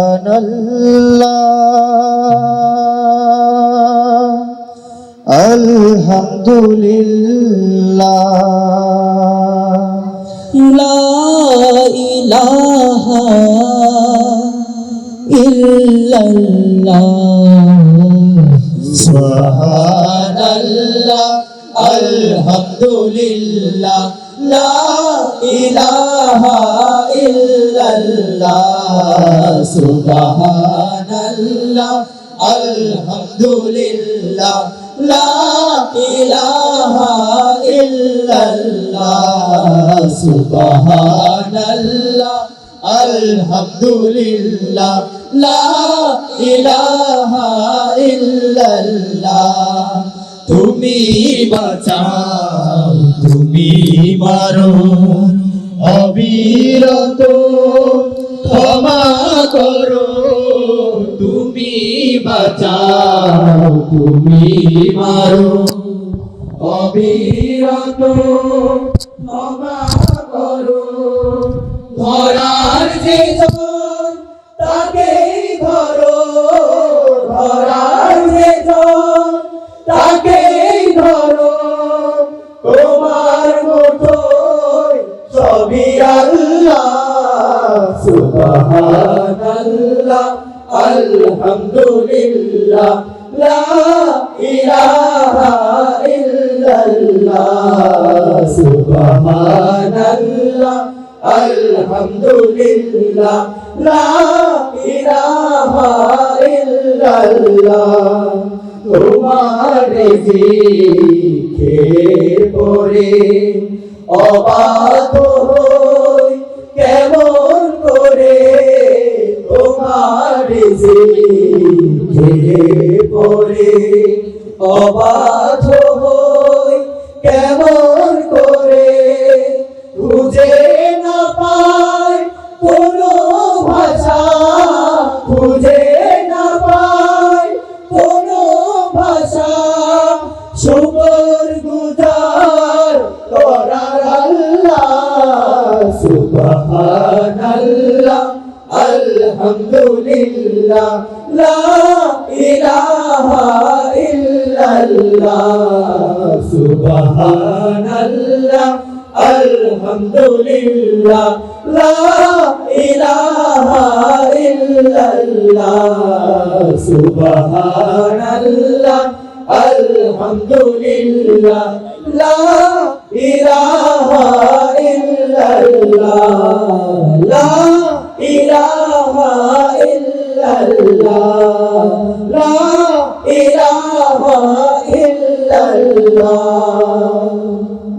সুবহানাল্লাহ আলহামদুলিল্লাহ লা ইলাহা ইল্লাল্লাহ সুবহানাল্লাহ আলহামদুলিল্লাহ লা ইলাহা ইল্লাল্লাহ সুবহানাল্লাহ আলহামদুলিল্লাহ লা ইলাহা ইল্লাল্লাহ সুবহানাল্লাহ আলহামদুলিল্লাহ লা ইলাহা ইল্লাল্লাহ তুমি বাঁচাও তুমি মারো অবিরত ক্ষমা করো তুমি বাঁচাও তুমি মারো অবিরত ক্ষমা করো ধরার যে জন তাকেই ধরো ধরার যে জন তাকেই ধরো তোমার মুঠোয় সবই আল্লাহ সুবহানাল্লাহ আলহামদুলিল্লাহ লা ইলাহা ইল্লাল্লাহ সুবহানাল্লাহ আলহামদুলিল্লাহ লা ইলাহা ইল্লাল্লাহ তোমার জিকির পরে অবাক হই কেমন করে তোমার জিকির পরে অবাক হই কেমন করে খুঁজে না পায় কোনো ভাষা খুঁজে না পায় কোনো ভাষা শুকর গুজার করার আল্লাহ সুবহানাল্লাহ আলহামদুলিল্লাহ লা ইলাহা ইল্লাল্লাহ সুবহানাল্লাহ আলহামদুলিল্লাহ লা ইলাহা ইল্লাল্লাহ সুবহানাল্লাহ আলহামদুলিল্লাহ লা ইলাহা ইল্লাল্লাহ লা ইলাহা ইল্লাল্লাহ লা ইলাহা ইল্লাল্লাহ